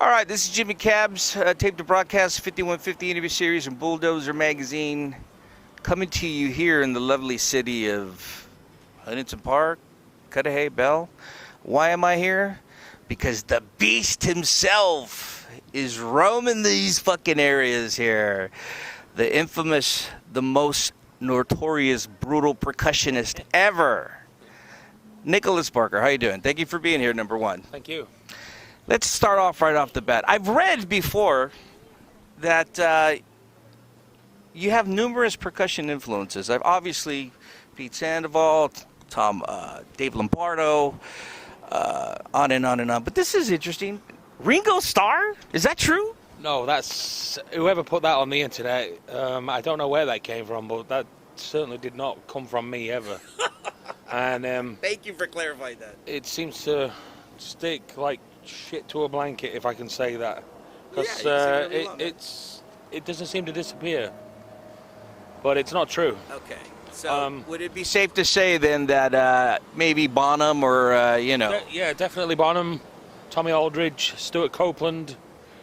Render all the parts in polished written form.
All right, this is Jimmy Cabs, tape to broadcast 5150 interview series from Bulldozer Magazine, coming to you here in the lovely city of Huntington Park, Cudahy, Bell. Why am I here? Because the beast himself is roaming these fucking areas here. The infamous, the most notorious, brutal percussionist ever. Nicholas Barker, how you doing? Thank you for being here, number one. Thank you. Let's start off right off the bat. I've read before that you have numerous percussion influences. I've obviously Pete Sandoval, Dave Lombardo, on and on and on. But this is interesting. Ringo Starr? Is that true? No, that's whoever put that on the internet. I don't know where that came from, but that certainly did not come from me ever. And thank you for clarifying that. It seems to stick like shit to a blanket, if I can say that, because it doesn't seem to disappear. But it's not true. Okay. So would it be safe to say then that maybe Bonham or Yeah, definitely Bonham, Tommy Aldridge, Stuart Copeland,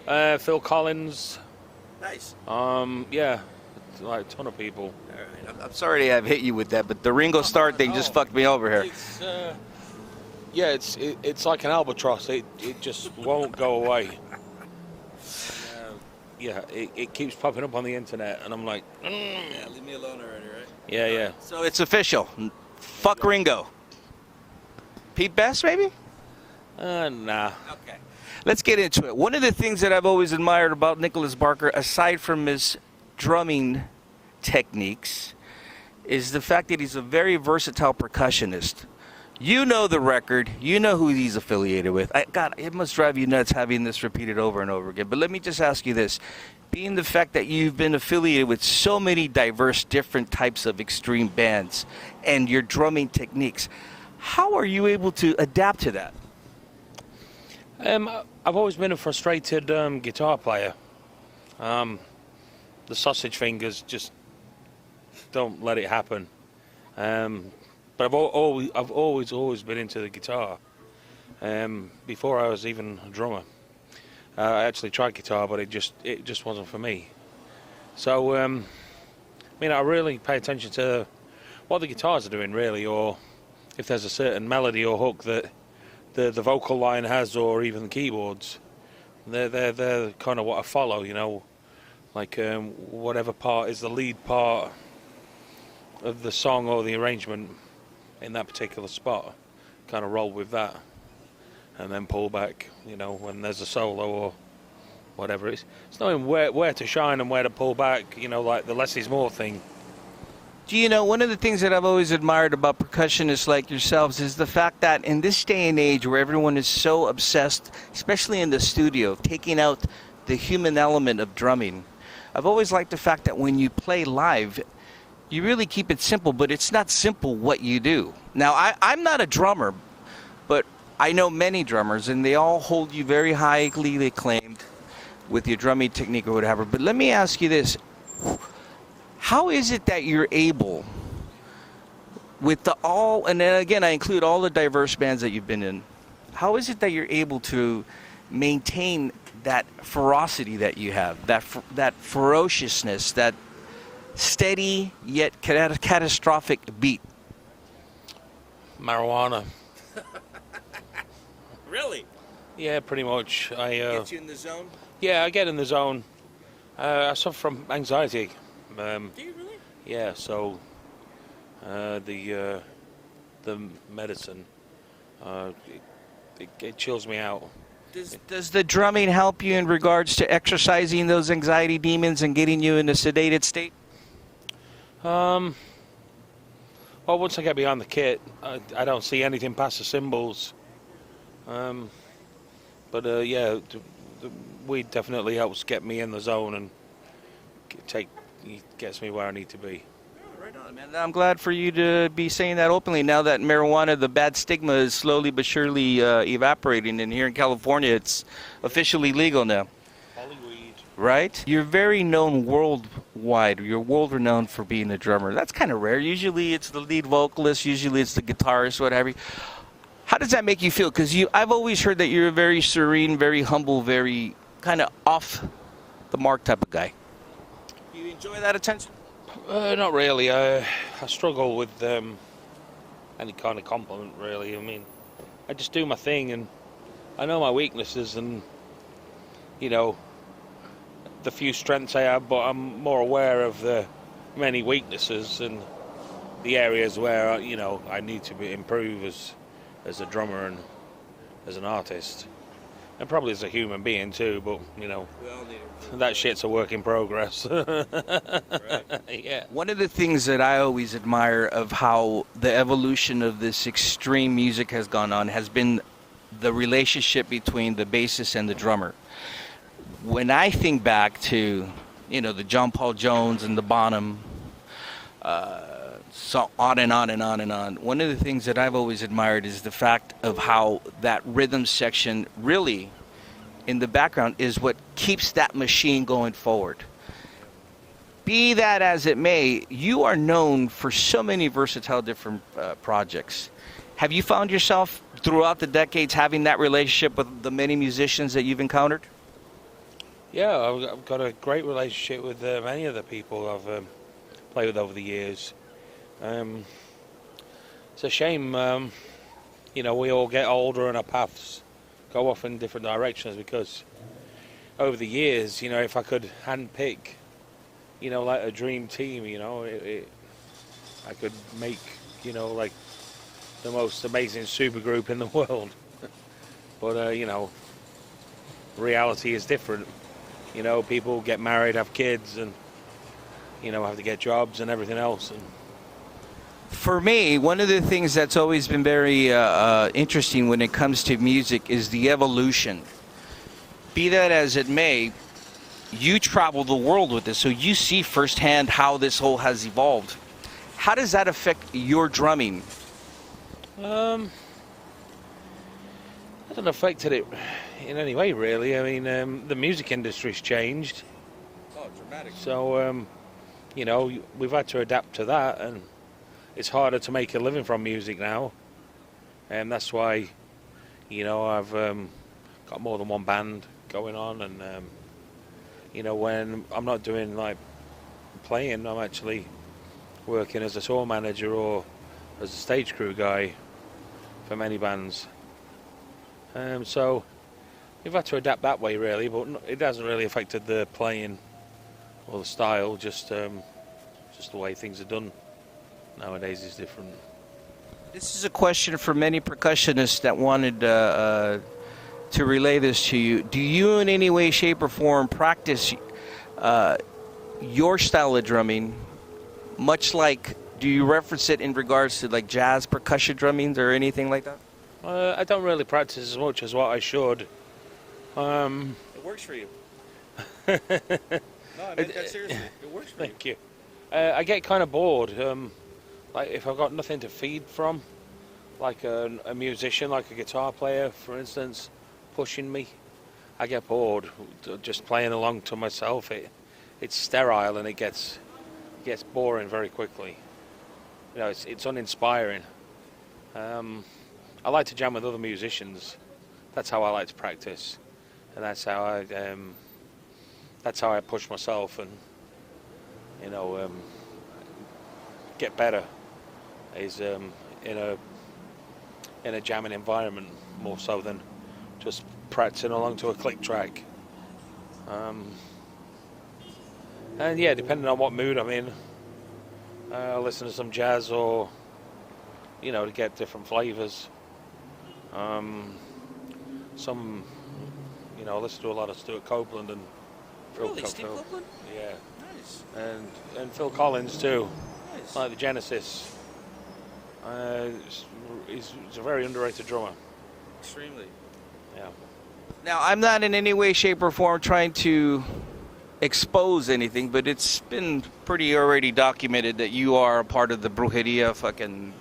Phil Collins. Nice. Yeah, like a ton of people. All right. I'm sorry to have hit you with that, but the Ringo Starr thing just fucked me over here. It's like an albatross. It just won't go away. It keeps popping up on the internet, and I'm like, yeah, leave me alone already, right? Yeah. So it's official. Fuck Ringo. Pete Best, maybe? Nah. Okay. Let's get into it. One of the things that I've always admired about Nicholas Barker, aside from his drumming techniques, is the fact that he's a very versatile percussionist. You know the record. You know who he's affiliated with. God, it must drive you nuts having this repeated over and over again. But let me just ask you this. Being the fact that you've been affiliated with so many diverse, different types of extreme bands and your drumming techniques, how are you able to adapt to that? I've always been a frustrated guitar player. The sausage fingers just don't let it happen. But I've always been into the guitar. Before I was even a drummer, I actually tried guitar, but it just wasn't for me. So I really pay attention to what the guitars are doing, really, or if there's a certain melody or hook that the vocal line has, or even the keyboards. They're kind of what I follow, like whatever part is the lead part of the song or the arrangement in that particular spot, kind of roll with that, and then pull back, when there's a solo or whatever. It's knowing where to shine and where to pull back, like the less is more thing. Do you know, one of the things that I've always admired about percussionists like yourselves is the fact that in this day and age where everyone is so obsessed, especially in the studio, taking out the human element of drumming, I've always liked the fact that when you play live, you really keep it simple, but it's not simple what you do. Now, I'm not a drummer, but I know many drummers, and they all hold you very highly acclaimed with your drumming technique or whatever. But let me ask you this. How is it that you're able, with and then again, I include all the diverse bands that you've been in, how is it that you're able to maintain that ferocity that you have, that ferociousness, that steady yet catastrophic beat? Marijuana. Really? Yeah, pretty much. Get you in the zone? Yeah, I get in the zone. I suffer from anxiety. Do you really? Yeah, so the medicine it chills me out. Does the drumming help you in regards to exercising those anxiety demons and getting you in a sedated state? Well, once I get behind the kit, I don't see anything past the cymbals. But the weed definitely helps get me in the zone and gets me where I need to be. Right on, man. I'm glad for you to be saying that openly now that marijuana, the bad stigma, is slowly but surely evaporating. And here in California, it's officially legal now. Hollyweed. Right? You're very known worldwide. You're world renowned for being a drummer. That's kind of rare. Usually it's the lead vocalist. Usually it's the guitarist, what have you. How does that make you feel? Because I've always heard that you're a very serene, very humble, very kind of off the mark type of guy. Do you enjoy that attention? Not really. I struggle with any kind of compliment, really. I mean, I just do my thing, and I know my weaknesses, and you know, the few strengths I have, but I'm more aware of the many weaknesses and the areas where I need to improve as a drummer and as an artist, and probably as a human being too. But that shit's a work in progress. Right. Yeah. One of the things that I always admire of how the evolution of this extreme music has gone on has been the relationship between the bassist and the drummer. When I think back to, the John Paul Jones and the Bonham, so on and on and on and on, one of the things that I've always admired is the fact of how that rhythm section really, in the background, is what keeps that machine going forward. Be that as it may, you are known for so many versatile different projects. Have you found yourself throughout the decades having that relationship with the many musicians that you've encountered? Yeah, I've got a great relationship with many of the people I've played with over the years. It's a shame, we all get older and our paths go off in different directions, because over the years, if I could handpick, like a dream team, I could make, like the most amazing supergroup in the world. But, reality is different. People get married, have kids, and, have to get jobs and everything else. And for me, one of the things that's always been very interesting when it comes to music is the evolution. Be that as it may, you travel the world with this, so you see firsthand how this whole has evolved. How does that affect your drumming? It hasn't affected it in any way, really. I mean, the music industry's changed. Oh, dramatically. So, we've had to adapt to that, and it's harder to make a living from music now. And that's why, I've got more than one band going on, and, when I'm not doing, like, playing, I'm actually working as a tour manager or as a stage crew guy for many bands. So we've had to adapt that way, really, but it hasn't really affected the playing or the style. Just the way things are done nowadays is different. This is a question for many percussionists that wanted to relay this to you. Do you in any way, shape, or form practice your style of drumming, much like, do you reference it in regards to like jazz percussion drumming or anything like that? I don't really practice as much as what I should. It works for you. No, I meant that seriously. It works for Thank you. I get kind of bored. Like if I've got nothing to feed from, like a musician, like a guitar player, for instance, pushing me, I get bored just playing along to myself. It's sterile and it gets boring very quickly. It's uninspiring. I like to jam with other musicians. That's how I like to practice, and that's how I push myself and get better. Is in a jamming environment more so than just practicing along to a click track. And yeah, depending on what mood I'm in, I'll listen to some jazz or to get different flavors. Some, I listen to a lot of Stuart Copeland and Phil Steve Copeland? Yeah. Nice. And Phil Collins too, Nice. like the Genesis. He's a very underrated drummer. Extremely. Yeah. Now, I'm not in any way, shape, or form trying to expose anything, but it's been pretty already documented that you are a part of the Brujeria fucking,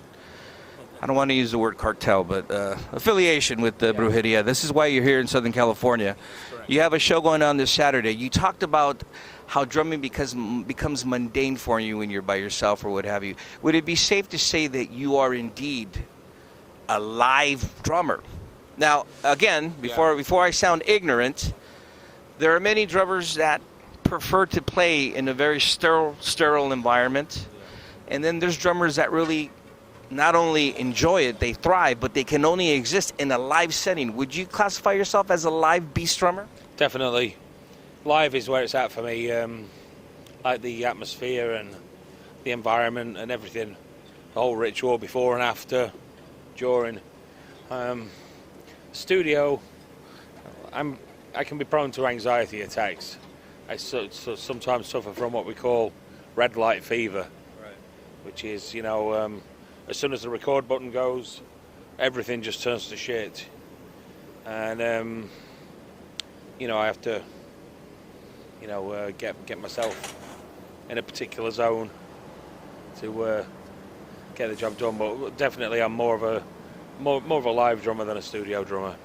I don't want to use the word cartel, but affiliation with the Brujeria. This is why you're here in Southern California. You have a show going on this Saturday. You talked about how drumming becomes mundane for you when you're by yourself or what have you. Would it be safe to say that you are indeed a live drummer. Now, again, before I sound ignorant, there are many drummers that prefer to play in a very sterile environment, and then there's drummers that really not only enjoy it, they thrive, but they can only exist in a live setting. Would you classify yourself as a live beast drummer? Definitely. Live is where it's at for me. Like the atmosphere and the environment and everything. The whole ritual before and after, during. Studio, I can be prone to anxiety attacks. I sometimes suffer from what we call red light fever, which is, as soon as the record button goes, everything just turns to shit. And, I have to, get myself in a particular zone to get the job done. But definitely I'm more of a live drummer than a studio drummer.